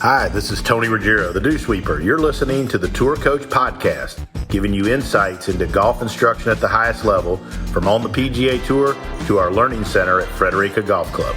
Hi, this is Tony Ruggiero, the Dew Sweeper. You're listening to the Tour Coach Podcast, giving you insights into golf instruction at the highest level, from on the PGA Tour to our learning center at Frederica Golf Club.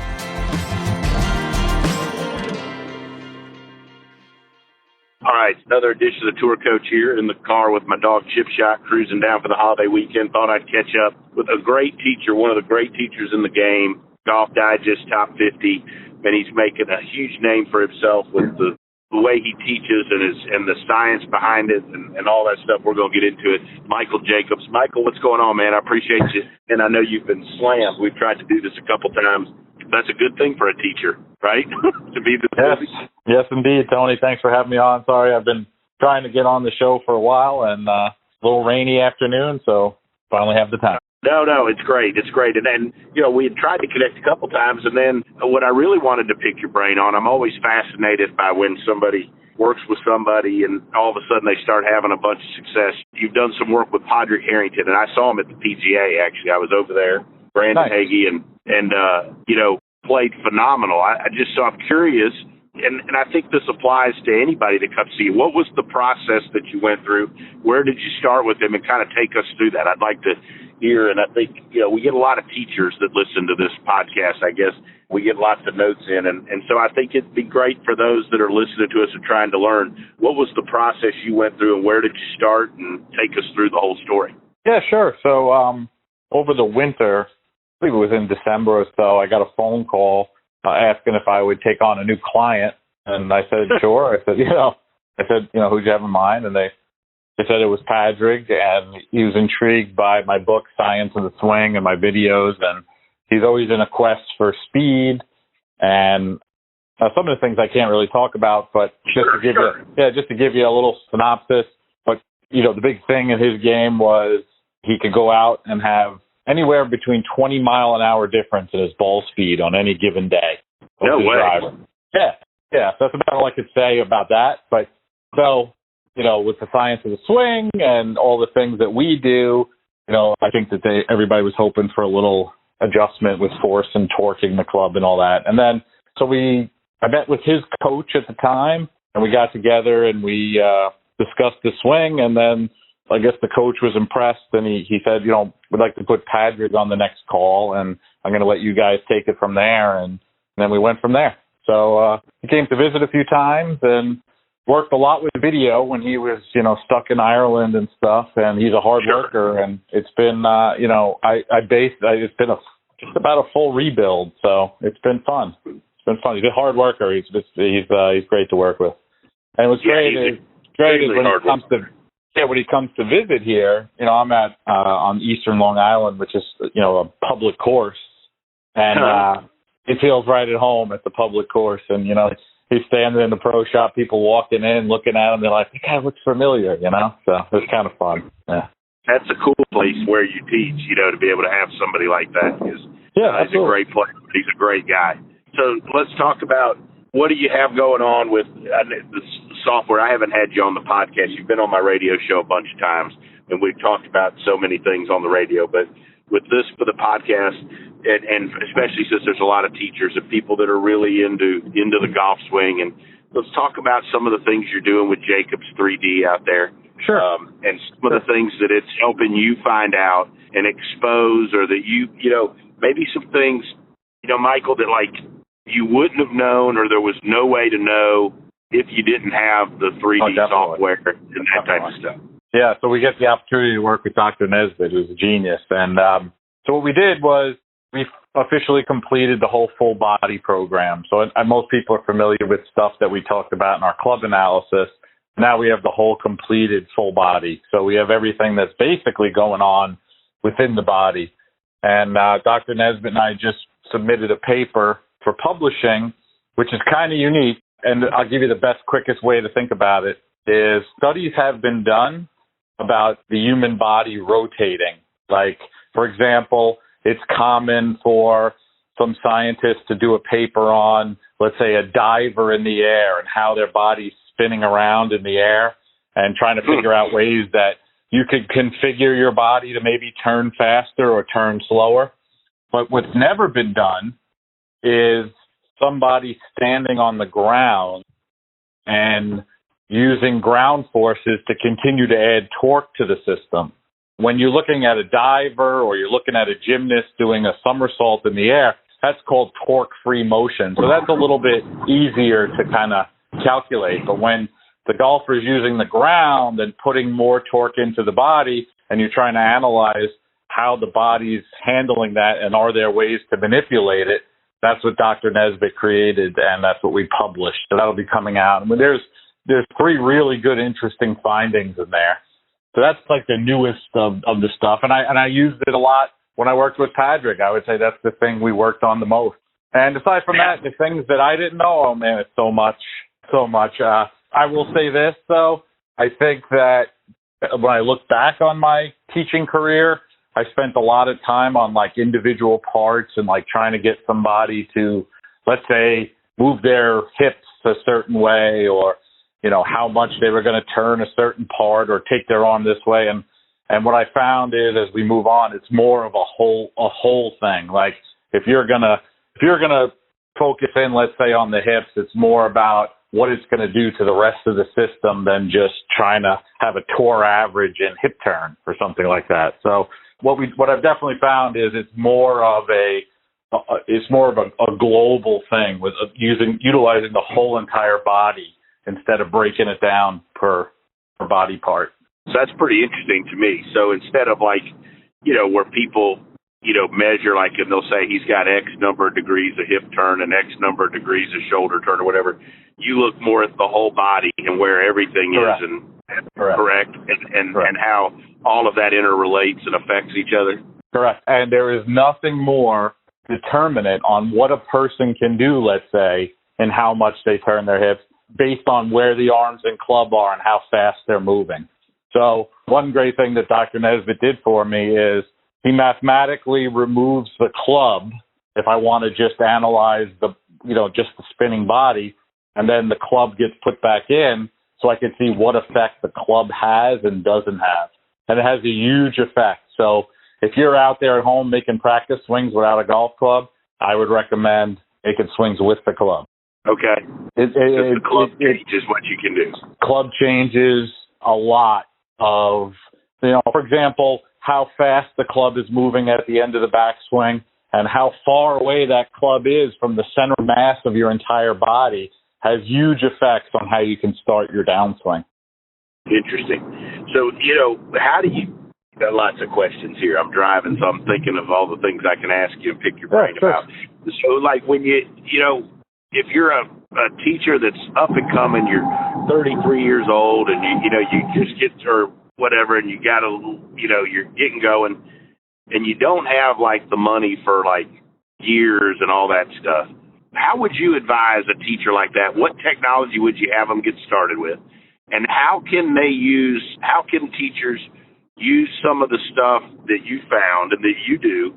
All right, another edition of the Tour Coach here in the car with my dog Chip Shot, cruising down for the holiday weekend. Thought I'd catch up with a great teacher, one of the great teachers in the game, Golf Digest Top 50. And he's making a huge name for himself with the way he teaches and the science behind it and all that stuff. We're going to get into it. Michael Jacobs. Michael, what's going on, man? I appreciate you. And I know you've been slammed. We've tried to do this a couple times. That's a good thing for a teacher, right? To be this busy. Yes, indeed, Tony. Thanks for having me on. Sorry, I've been trying to get on the show for a while, and a little rainy afternoon, so finally have the time. No, it's great. It's great. And then, we had tried to connect a couple times, and then what I really wanted to pick your brain on, I'm always fascinated by when somebody works with somebody and all of a sudden they start having a bunch of success. You've done some work with Padraig Harrington, and I saw him at the PGA, actually. I was over there, Brandon Nice. Hagee, and played phenomenal. So I'm curious, and I think this applies to anybody that comes to you. What was the process that you went through? Where did you start with him, and kind of take us through that? I'd like to hear, and I think, we get a lot of teachers that listen to this podcast, I guess. We get lots of notes in, and so I think it'd be great for those that are listening to us and trying to learn. What was the process you went through, and where did you start, and take us through the whole story? Yeah, sure. So over the winter, I believe it was in December or so, I got a phone call asking if I would take on a new client, and I said, sure. I said, who'd you have in mind? And they said it was Padraig, and he was intrigued by my book, Science of the Swing, and my videos, and he's always in a quest for speed, and some of the things I can't really talk about, but just to give you a little synopsis. But the big thing in his game was he could go out and have anywhere between 20 mile an hour difference in his ball speed on any given day. No way. Driver. Yeah. So that's about all I could say about that. But so, with the science of the swing and all the things that we do, I think that everybody was hoping for a little adjustment with force and torquing the club and all that. And then, I met with his coach at the time, and we got together and we discussed the swing. And then I guess the coach was impressed, and he said, we'd like to put Padraig on the next call, and I'm going to let you guys take it from there. And then we went from there. So he came to visit a few times and worked a lot with video when he was, stuck in Ireland and stuff. And he's a hard worker, and it's been, it's been just about a full rebuild. So it's been fun. It's been fun. He's a hard worker. He's great to work with. And it was great when he comes to visit here. I'm at on Eastern Long Island, which is a public course, and he feels right at home at the public course. And he's standing in the pro shop, people walking in, looking at him, they're like, "That guy looks familiar," So it's kind of fun. Yeah, that's a cool place where you teach. To be able to have somebody like that is he's a great player. He's a great guy. So let's talk about what do you have going on with the software. I haven't had you on the podcast. You've been on my radio show a bunch of times, and we've talked about so many things on the radio. But with this for the podcast, and especially since there's a lot of teachers and people that are really into the golf swing, and let's talk about some of the things you're doing with Jacobs 3D out there. Sure. And some of the things that it's helping you find out and expose, or that maybe some things, Michael, that you wouldn't have known, or there was no way to know if you didn't have the 3D software and that type of stuff. Yeah, so we get the opportunity to work with Dr. Nesbitt, who's a genius. And so what we did was we officially completed the whole full body program. So most people are familiar with stuff that we talked about in our club analysis. Now we have the whole completed full body. So we have everything that's basically going on within the body. And Dr. Nesbitt and I just submitted a paper for publishing, which is kind of unique. And I'll give you the best, quickest way to think about it is studies have been done about the human body rotating. Like, for example, it's common for some scientists to do a paper on, let's say, a diver in the air and how their body's spinning around in the air, and trying to figure out ways that you could configure your body to maybe turn faster or turn slower. But what's never been done is somebody standing on the ground and using ground forces to continue to add torque to the system. When you're looking at a diver or you're looking at a gymnast doing a somersault in the air, that's called torque-free motion. So that's a little bit easier to kind of calculate. But when the golfer is using the ground and putting more torque into the body, and you're trying to analyze how the body's handling that and are there ways to manipulate it, that's what Dr. Nesbitt created, and that's what we published. So that'll be coming out. I mean, there's 3 really good, interesting findings in there. So that's like the newest of the stuff. And I used it a lot when I worked with Patrick. I would say that's the thing we worked on the most. And aside from that, the things that I didn't know, oh man, it's so much. I will say this though, I think that when I look back on my teaching career, I spent a lot of time on like individual parts and like trying to get somebody to, let's say, move their hips a certain way, or, you know, how much they were going to turn a certain part or take their arm this way. And what I found is as we move on, it's more of a whole thing. Like if you're going to focus in, let's say, on the hips, it's more about what it's going to do to the rest of the system than just trying to have a tour average in hip turn or something like that. So what I've definitely found is it's more of a global thing with utilizing the whole entire body instead of breaking it down per body part. So that's pretty interesting to me. So instead of like, you know, where people, you know, measure like, and they'll say he's got X number of degrees of hip turn and X number of degrees of shoulder turn or whatever, you look more at the whole body and where everything Correct. is and how all of that interrelates and affects each other. Correct. And there is nothing more determinate on what a person can do, let's say, and how much they turn their hips based on where the arms and club are and how fast they're moving. So one great thing that Dr. Nesbitt did for me is he mathematically removes the club if I want to just analyze just the spinning body, and then the club gets put back in so I can see what effect the club has and doesn't have. And it has a huge effect. So if you're out there at home making practice swings without a golf club, I would recommend making swings with the club. Okay. The club changes what you can do. Club changes a lot of, for example, how fast the club is moving at the end of the backswing and how far away that club is from the center mass of your entire body has huge effects on how you can start your downswing. Interesting. So, how do you, got lots of questions here. I'm driving, so I'm thinking of all the things I can ask you and pick your brain about. So, like when if you're a teacher that's up and coming, you're 33 years old and you just get or whatever, and you got you're getting going, and you don't have like the money for like years and all that stuff. How would you advise a teacher like that? What technology would you have them get started with? And how can teachers use some of the stuff that you found and that you do,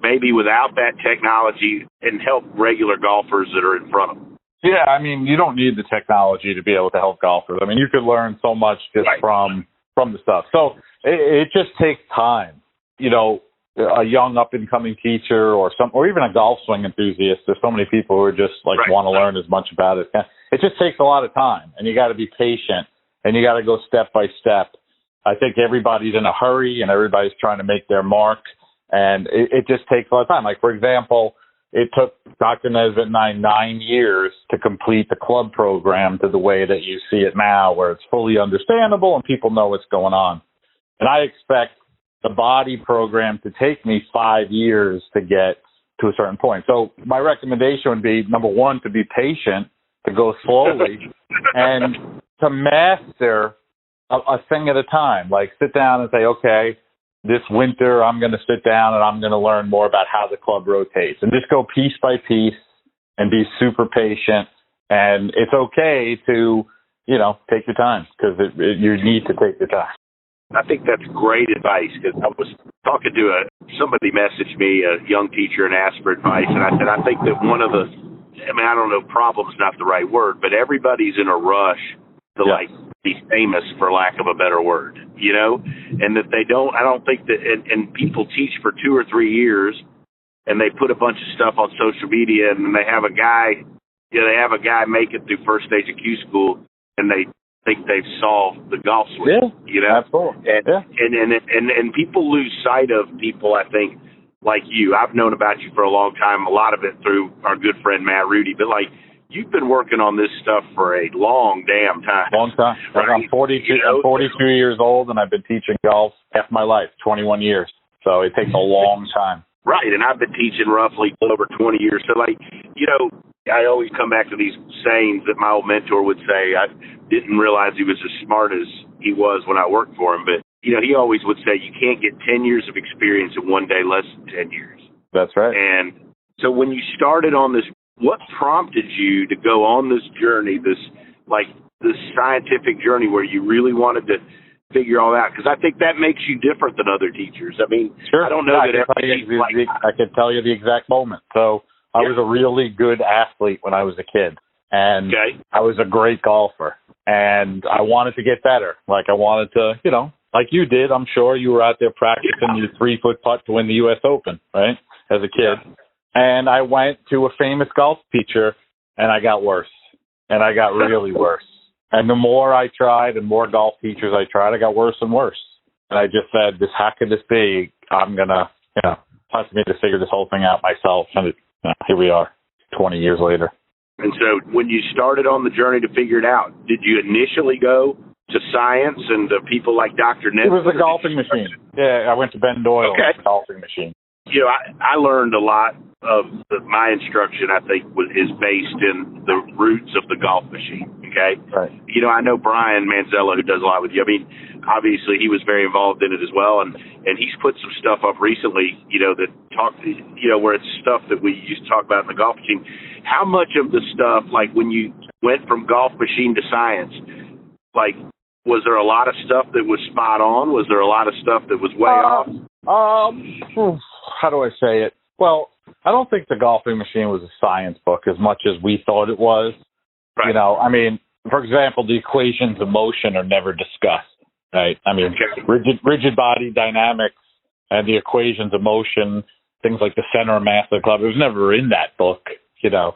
maybe without that technology, and help regular golfers that are in front of them? Yeah, I mean, you don't need the technology to be able to help golfers. I mean, you could learn so much just from the stuff. So it just takes time. A young up-and-coming teacher or even a golf swing enthusiast. There's so many people who are just want to learn as much about it. It just takes a lot of time, and you got to be patient, and you got to go step by step. I think everybody's in a hurry, and everybody's trying to make their mark, and it just takes a lot of time. Like, for example, it took Dr. Nesbitt and I 9 years to complete the club program to the way that you see it now, where it's fully understandable and people know what's going on. And I expect the body program to take me 5 years to get to a certain point. So my recommendation would be, number one, to be patient, to go slowly, and to master a thing at a time. Like sit down and say, okay, this winter I'm going to sit down and I'm going to learn more about how the club rotates, and just go piece by piece and be super patient. And it's okay to, take your time, because you need to take your time. I think that's great advice, because I was talking to somebody messaged me, a young teacher, and asked for advice. And I said, I think that one of the, I don't know, problem's not the right word, but everybody's in a rush to be famous, for lack of a better word, and that I don't think that, and people teach for 2 or 3 years and they put a bunch of stuff on social media, and they have a guy they have a guy make it through first stage of Q school, and they think they've solved the golf swing. Yeah, you know, absolutely. And people lose sight of people, I think, like you. I've known about you for a long time, a lot of it through our good friend Matt Rudy, but like you've been working on this stuff for a long damn time. Long time. Right? I'm 42. You know? I'm 42 years old, and I've been teaching golf half my life, 21 years. So it takes a long time. Right, and I've been teaching roughly over 20 years. So, like, you know, I always come back to these sayings that my old mentor would say. I didn't realize he was as smart as he was when I worked for him, but you know, he always would say you can't get 10 years of experience in one day, less than 10 years. That's right. And so when you started on this, what prompted you to go on this journey, this scientific journey where you really wanted to figure all out? Because I think that makes you different than other teachers. I mean, sure. I don't know that I can tell you the exact moment. So I was a really good athlete when I was a kid, and I was a great golfer, and I wanted to get better. Like I wanted to, you know, like you did, I'm sure you were out there practicing your 3-foot putt to win the U.S. Open, right, as a kid. Yeah. And I went to a famous golf teacher, and I got worse. And I got really worse. And the more I tried and more golf teachers I tried, I got worse and worse. And I just said, how could this be? I'm going to, you know, time for me to figure this whole thing out myself. And here we are, 20 years later. And so when you started on the journey to figure it out, did you initially go to science and to people like Dr. Nesbitt? It was a golfing machine. Yeah, I went to Ben Doyle with a golfing machine. You know, I learned a lot of my instruction, I think, is based in the roots of the golf machine, okay? Right. You know, I know Brian Manzella, who does a lot with you. I mean, obviously he was very involved in it as well, and he's put some stuff up recently, you know, that where it's stuff that we used to talk about in the golf machine. How much of the stuff, like when you went from golf machine to science, like, was there a lot of stuff that was spot on? Was there a lot of stuff that was way off? How do I say it? Well, I don't think the golfing machine was a science book as much as we thought it was. Right. You know, I mean, for example, the equations of motion are never discussed, right? I mean, rigid body dynamics and the equations of motion, things like the center of mass of the club, it was never in that book, you know.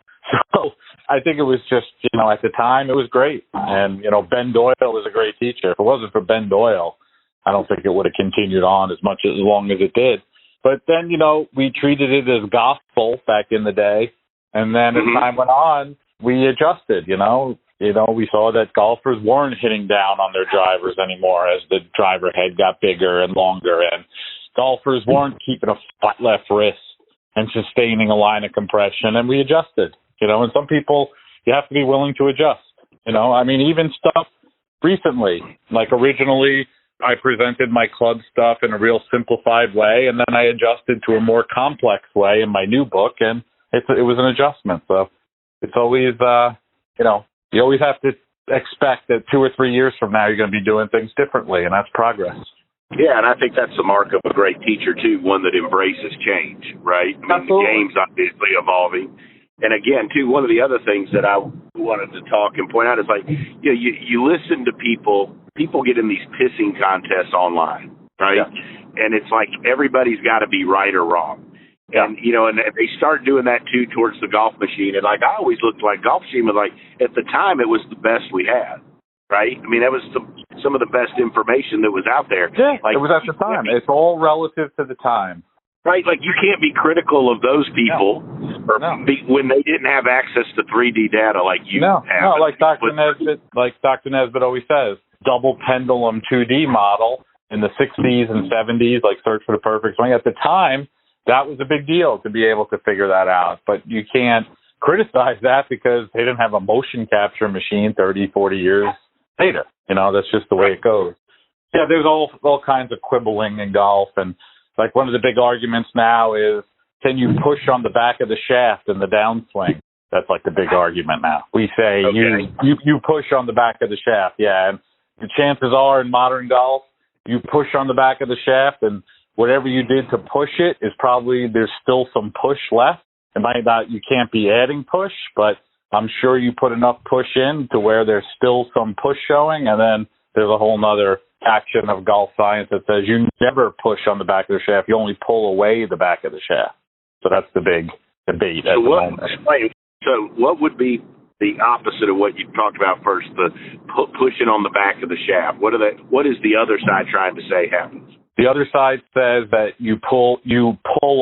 So I think it was just, you know, at the time it was great. And, you know, Ben Doyle was a great teacher. If it wasn't for Ben Doyle, I don't think it would have continued on as long as it did. But then, you know, we treated it as gospel back in the day. And then as time went on, we adjusted, you know. We saw that golfers weren't hitting down on their drivers anymore as the driver head got bigger and longer. And golfers weren't keeping a flat left wrist and sustaining a line of compression. And we adjusted, you know. And some people, you have to be willing to adjust, you know. I mean, even stuff recently, like originally, I presented my club stuff in a real simplified way, and then I adjusted to a more complex way in my new book, and it was an adjustment. So it's always, you know, you always have to expect that 2 or 3 years from now you're going to be doing things differently, and that's progress. Yeah, and I think that's the mark of a great teacher, too, one that embraces change, right? I mean, Absolutely. The game's obviously evolving. And again, too, one of the other things that I wanted to talk and point out is, like, you know, you listen to people get in these pissing contests online, right? Yeah. And it's like everybody's got to be right or wrong. Yeah. And, you know, and they start doing that, too, towards the golf machine. And, like, I always looked like golf machine was, like, at the time, it was the best we had, right? I mean, that was some of the best information that was out there. Yeah, like, it was at the time. It's all relative to the time. Right, like you can't be critical of those people when they didn't have access to 3D data like you have. No, like Dr. Nesbitt always says, double pendulum 2D model in the 60s and 70s, like Search for the Perfect Swing. At the time, that was a big deal to be able to figure that out. But you can't criticize that because they didn't have a motion capture machine 30, 40 years later. You know, that's just the way it goes. Yeah, there's all kinds of quibbling in golf, and like one of the big arguments now is, can you push on the back of the shaft in the downswing? That's like the big argument now. We say you push on the back of the shaft, yeah. And the chances are in modern golf, you push on the back of the shaft, and whatever you did to push it is probably there's still some push left. It might not, you can't be adding push, but I'm sure you put enough push in to where there's still some push showing, and then there's a whole nother action of golf science that says you never push on the back of the shaft. You only pull away the back of the shaft. So that's the big debate at the moment. So what would be the opposite of what you talked about first, the pushing on the back of the shaft? What is the other side trying to say happens? The other side says that you pull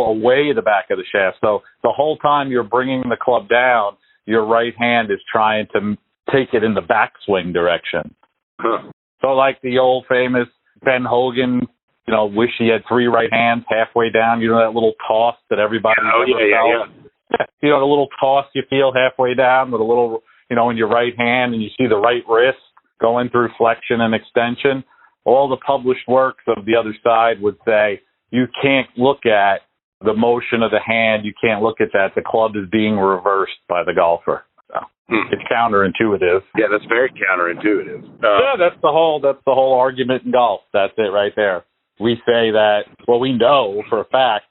away the back of the shaft. So the whole time you're bringing the club down, your right hand is trying to take it in the backswing direction. Huh. So like the old famous Ben Hogan, wish he had 3 right hands halfway down. You know that little toss that everybody felt? Yeah. The little toss you feel halfway down with a little, in your right hand, and you see the right wrist going through flexion and extension. All the published works of the other side would say you can't look at the motion of the hand. You can't look at that. The club is being reversed by the golfer. So it's counterintuitive. Yeah, that's very counterintuitive. That's the whole argument in golf. That's it right there. We say that, we know for a fact,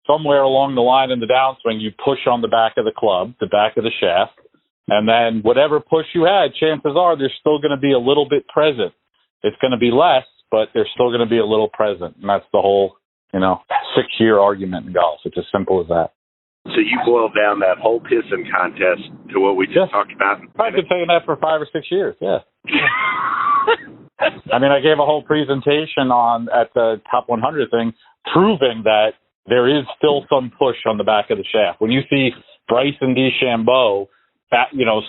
somewhere along the line in the downswing, you push on the back of the club, the back of the shaft, and then whatever push you had, chances are there's still going to be a little bit present. It's going to be less, but there's still going to be a little present. And that's the whole, 6-year argument in golf. It's as simple as that. So you boiled down that whole pissing contest to what we just talked about. I've been saying that for 5 or 6 years, yeah. I gave a whole presentation at the Top 100 thing proving that there is still some push on the back of the shaft. When you see Bryson DeChambeau,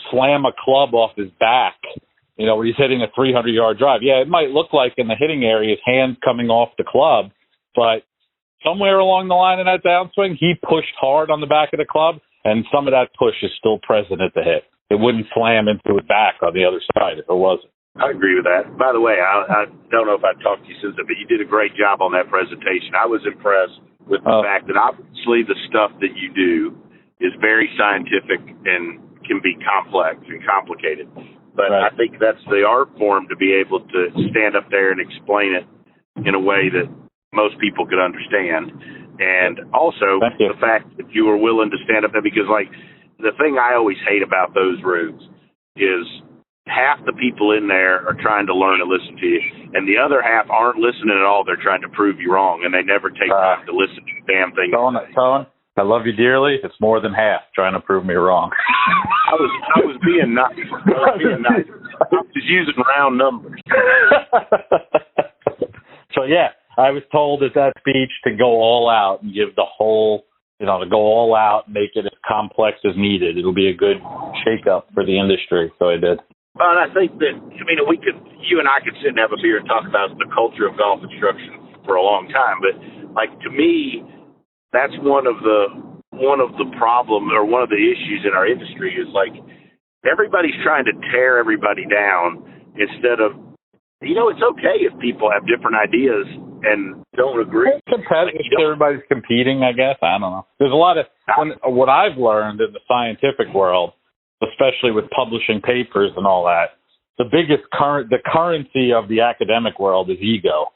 slam a club off his back, where he's hitting a 300-yard drive. Yeah, it might look like in the hitting area his hand's coming off the club, but somewhere along the line in that downswing, he pushed hard on the back of the club, and some of that push is still present at the hit. It wouldn't slam into it back on the other side if it wasn't. I agree with that. By the way, I don't know if I talked to you since then, but you did a great job on that presentation. I was impressed with the fact that obviously the stuff that you do is very scientific and can be complex and complicated. But right. I think that's the art form to be able to stand up there and explain it in a way that most people could understand. And also the fact that you were willing to stand up there, because the thing I always hate about those rooms is half the people in there are trying to learn and listen to you, and the other half aren't listening at all. They're trying to prove you wrong, and they never take time to listen to the damn thing. Tone, I love you dearly. It's more than half trying to prove me wrong. I was being nice. I was using round numbers. So, yeah, I was told at that speech to go all out and give the whole, to go all out, make it as complex as needed. It'll be a good shake-up for the industry. So I did. Well, and I think that, you and I could sit and have a beer and talk about the culture of golf instruction for a long time. But, to me, that's one of the problems or one of the issues in our industry is, everybody's trying to tear everybody down instead of, it's okay if people have different ideas and don't agree. Everybody's competing, I guess. I don't know. There's a lot of what I've learned in the scientific world, especially with publishing papers and all that. The biggest the currency of the academic world is ego.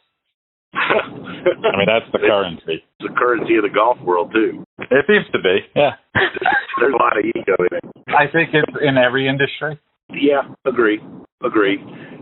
That's the currency. It's the currency of the golf world too. It seems to be. Yeah. There's a lot of ego in it. I think it's in every industry. Yeah, agree.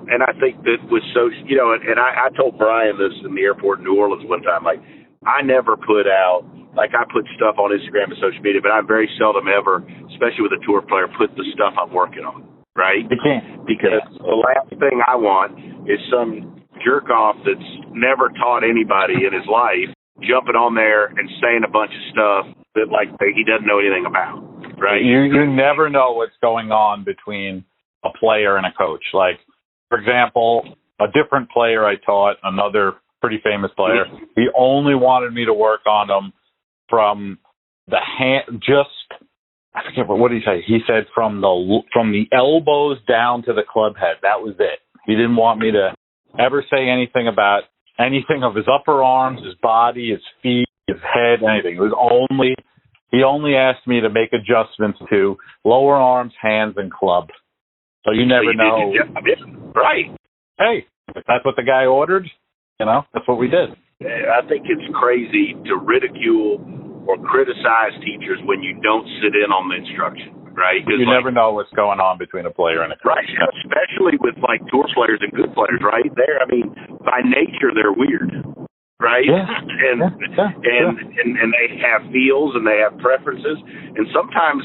And I think that with and I told Brian this in the airport in New Orleans one time, I never put out, I put stuff on Instagram and social media, but I very seldom ever, especially with a tour player, put the stuff I'm working on, right? You can't. Because the last thing I want is some jerk off that's never taught anybody in his life jumping on there and saying a bunch of stuff that he doesn't know anything about, right? You never know what's going on between a player and a coach. For example, a different player I taught, another pretty famous player, he only wanted me to work on him from the hand, I forget what did he say? He said from the elbows down to the club head. That was it. He didn't want me to ever say anything about anything of his upper arms, his body, his feet, his head, anything. He only asked me to make adjustments to lower arms, hands, and club. So you never know. Right. Hey, if that's what the guy ordered, that's what we did. I think it's crazy to ridicule or criticize teachers when you don't sit in on the instruction, right? You never know what's going on between a player and a coach. Right, especially with tour players and good players, right? By nature, they're weird, right? Yeah. And they have feels and they have preferences, and sometimes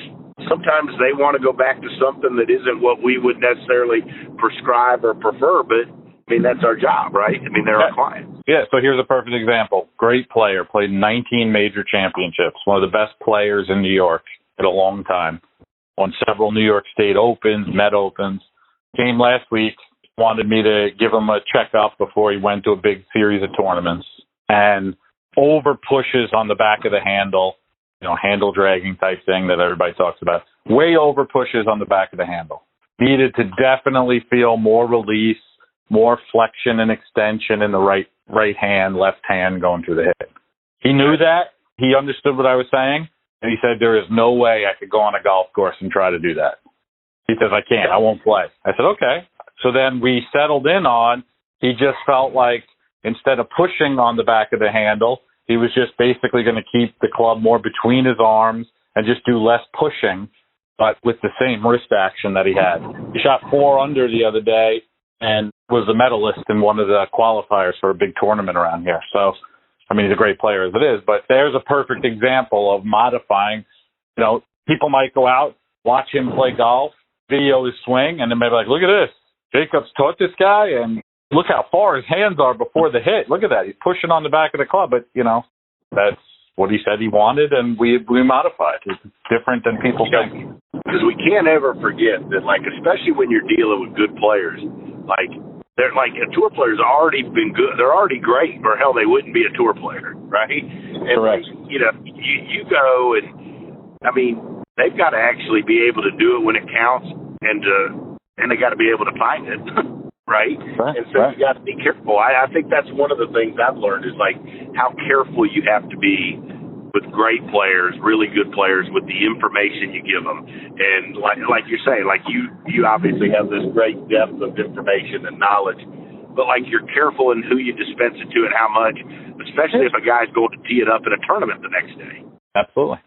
sometimes they want to go back to something that isn't what we would necessarily prescribe or prefer, but I mean, that's our job, right? I mean, they're our clients. Yeah, so here's a perfect example. Great player, played 19 major championships, one of the best players in New York in a long time. Won several New York State Opens, Met Opens. Came last week, wanted me to give him a checkup before he went to a big series of tournaments, and over pushes on the back of the handle, handle dragging type thing that everybody talks about. Way over pushes on the back of the handle. Needed to definitely feel more release, more flexion and extension in the right hand, left hand going through the hip. He knew that. He understood what I was saying, and he said, there is no way I could go on a golf course and try to do that. He says, I can't. I won't play. I said, okay. So then we settled in on, he just felt like instead of pushing on the back of the handle, he was just basically going to keep the club more between his arms and just do less pushing, but with the same wrist action that he had. He shot 4 under the other day and was a medalist in one of the qualifiers for a big tournament around here. So, I mean, he's a great player as it is, but there's a perfect example of modifying. People might go out, watch him play golf, video his swing, and then maybe like, look at this. Jacobs taught this guy, and look how far his hands are before the hit. Look at that. He's pushing on the back of the club, but, that's what he said he wanted, and we modified. It's different than people think. Because we can't ever forget that, especially when you're dealing with good players, they're a tour player's already been good. They're already great, or hell, they wouldn't be a tour player, right? And correct. You go and, I mean, they've got to actually be able to do it when it counts, and they got to be able to find it, right? And so you got to be careful. I think that's one of the things I've learned is how careful you have to be with great players, really good players, with the information you give them. And like you're saying, you obviously have this great depth of information and knowledge, but you're careful in who you dispense it to and how much, especially if a guy's going to tee it up in a tournament the next day. Absolutely.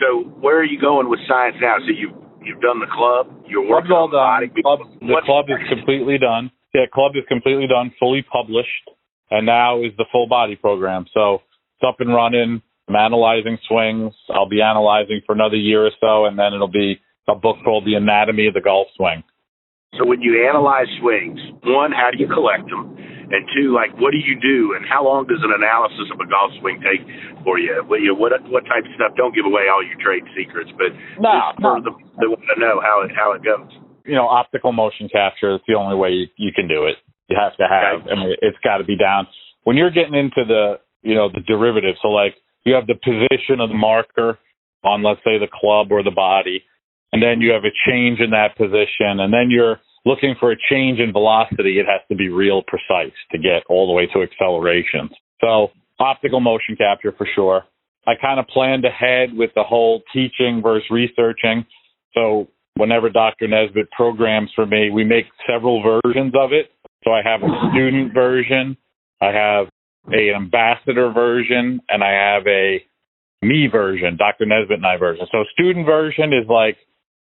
So where are you going with science now? So you've done the club, you're working on the body. The club is completely done. Yeah, club is completely done, fully published, and now is the full body program. So it's up and running. I'm analyzing swings. I'll be analyzing for another year or so, and then it'll be a book called The Anatomy of the Golf Swing. So when you analyze swings, 1, how do you collect them? And 2, what do you do, and how long does an analysis of a golf swing take for you? What type of stuff? Don't give away all your trade secrets, but for the want to know how it goes. Optical motion capture. That's the only way you can do it. You have to have. I mean, it's got to be down. When you're getting into the derivatives, so you have the position of the marker on, let's say, the club or the body, and then you have a change in that position, and then you're looking for a change in velocity. It has to be real precise to get all the way to accelerations. So optical motion capture for sure. I kind of planned ahead with the whole teaching versus researching. So whenever Dr. Nesbitt programs for me, we make several versions of it. So I have a student version, I have an ambassador version, and I have a me version, Dr. Nesbitt and I version. So student version is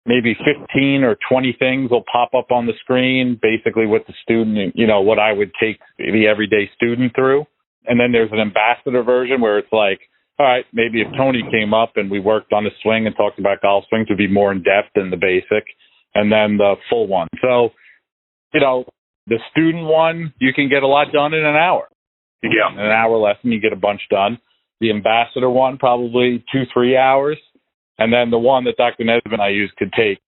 maybe 15 or 20 things will pop up on the screen, basically what the student, what I would take the everyday student through. And then there's an ambassador version where it's all right, maybe if Tony came up and we worked on the swing and talked about golf swings, would be more in depth than the basic, and then the full one. So, the student one, you can get a lot done in an hour. Yeah. In an hour lesson, you get a bunch done. The ambassador one, probably 2-3 hours. And then the one that Dr. Nesbitt and I use could take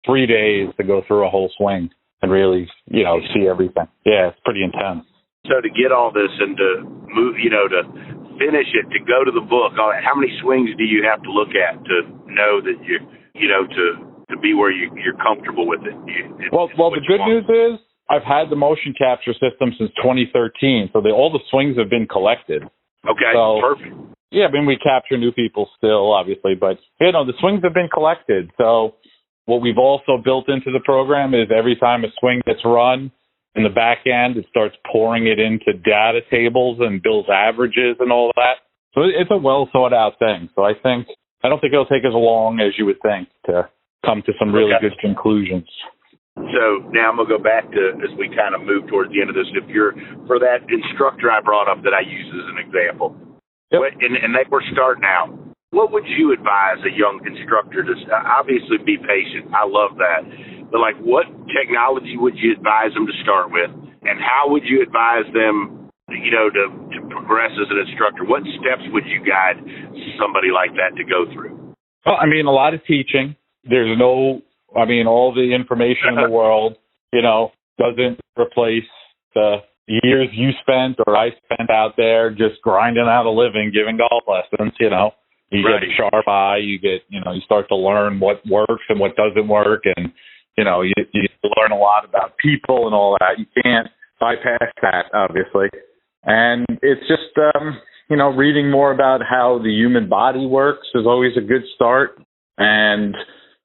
3 days to go through a whole swing and really, see everything. Yeah, it's pretty intense. So to get all this and to move, to finish it, to go to the book, how many swings do you have to look at to know that to be where you're comfortable with it? Well, the good news is I've had the motion capture system since 2013, so all the swings have been collected. Okay, so, perfect. Yeah, I mean, we capture new people still, obviously, but, the swings have been collected. So what we've also built into the program is every time a swing gets run in the back end, it starts pouring it into data tables and builds averages and all that. So it's a well thought out thing. So I don't think it'll take as long as you would think to come to some really good conclusions. So now I'm going to go back to, as we kind of move towards the end of this, for that instructor I brought up that I use as an example, yep. and we're starting out, What would you advise a young instructor to obviously be patient? I love that. But like, what technology would you advise them to start with? And how would you advise them, to progress as an instructor? What steps would you guide somebody like that to go through? Well, I mean, a lot of teaching. All the information in the world, doesn't replace the years you spent or I spent out there just grinding out a living, giving golf lessons, You Right. get a sharp eye, you start to learn what works and what doesn't work. And, you learn a lot about people and all that. You can't bypass that, obviously. And it's just, reading more about how the human body works is always a good start. And,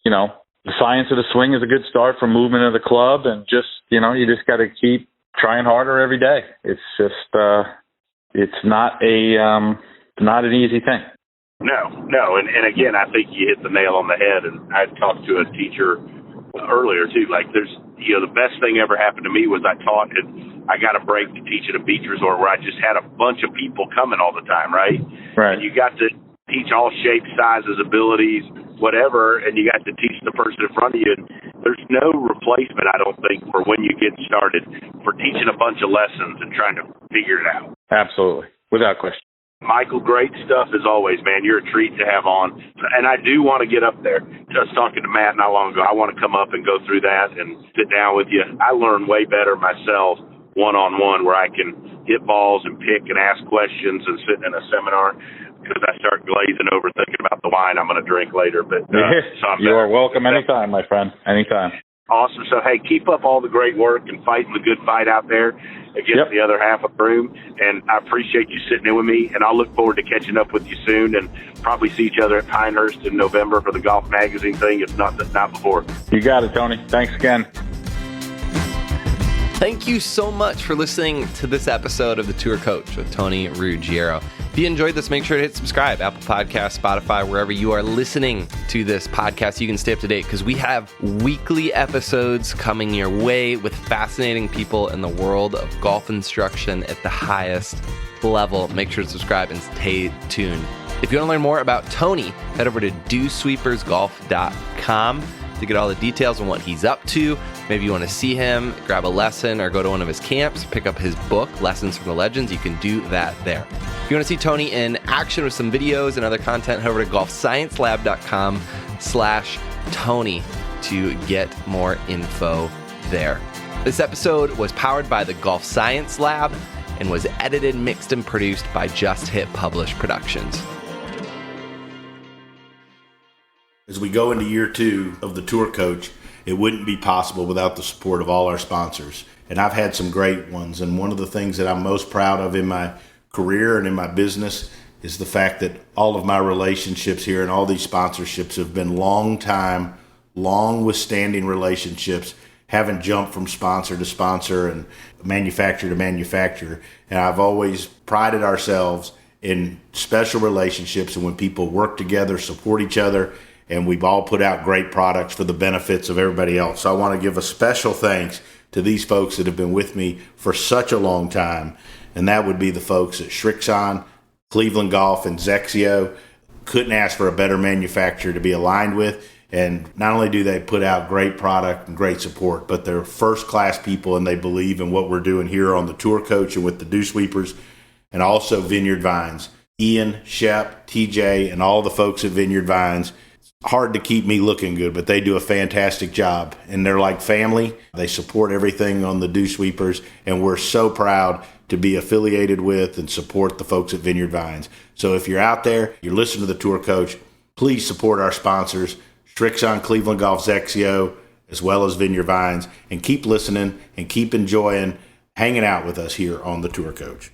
the science of the swing is a good start for movement of the club. And just, you just got to keep trying harder every day. It's just, it's not an easy thing. No. And again, I think you hit the nail on the head. And I talked to a teacher earlier too. Like the best thing ever happened to me was I taught and I got a break to teach at a beach resort where I just had a bunch of people coming all the time. Right. Right. And you got to teach all shapes, sizes, abilities, whatever. And you got to teach the person in front of you. And there's no replacement, I don't think, for when you get started for teaching a bunch of lessons and trying to figure it out. Absolutely. Without question. Michael, great stuff as always, man. You're a treat to have on. And I do want to get up there. Just talking to Matt not long ago, I want to come up and go through that and sit down with you. I learn way better myself one-on-one where I can hit balls and pick and ask questions and sit in a seminar because I start glazing over thinking about the wine I'm going to drink later. But you are welcome anytime, my friend. Anytime. Awesome. So, hey, keep up all the great work and fighting the good fight out there against the other half of the room. And I appreciate you sitting in with me, and I'll look forward to catching up with you soon and probably see each other at Pinehurst in November for the Golf Magazine thing, if not before. You got it, Tony. Thanks again. Thank you so much for listening to this episode of The Tour Coach with Tony Ruggiero. If you enjoyed this, make sure to hit subscribe, Apple Podcasts, Spotify, wherever you are listening to this podcast. You can stay up to date because we have weekly episodes coming your way with fascinating people in the world of golf instruction at the highest level. Make sure to subscribe and stay tuned. If you want to learn more about Tony, head over to dewsweepersgolf.com to get all the details on what he's up to. Maybe you want to see him, grab a lesson, or go to one of his camps, pick up his book, Lessons from the Legends. You can do that there. If you want to see Tony in action with some videos and other content, head over to golfsciencelab.com/Tony to get more info there. This episode was powered by the Golf Science Lab and was edited, mixed, and produced by Just Hit Publish Productions. As we go into year 2 of the Tour Coach, it wouldn't be possible without the support of all our sponsors. And I've had some great ones. And one of the things that I'm most proud of in my career and in my business is the fact that all of my relationships here and all these sponsorships have been long withstanding relationships, haven't jumped from sponsor to sponsor and manufacturer to manufacturer. And I've always prided ourselves in special relationships and when people work together, support each other, and we've all put out great products for the benefits of everybody else. So I want to give a special thanks to these folks that have been with me for such a long time, and that would be the folks at Srixon, Cleveland Golf, and Zexio. Couldn't ask for a better manufacturer to be aligned with, and not only do they put out great product and great support, but they're first-class people, and they believe in what we're doing here on the Tour Coach and with the Dew Sweepers, and also Vineyard Vines. Ian, Shep, TJ, and all the folks at Vineyard Vines. Hard to keep me looking good, but they do a fantastic job, and they're like family. They support everything on the Dew Sweepers, and we're so proud to be affiliated with and support the folks at Vineyard Vines. So if you're out there, you're listening to the Tour Coach, please support our sponsors, Srixon, Cleveland Golf, Zexio, as well as Vineyard Vines, and keep listening and keep enjoying hanging out with us here on the Tour Coach.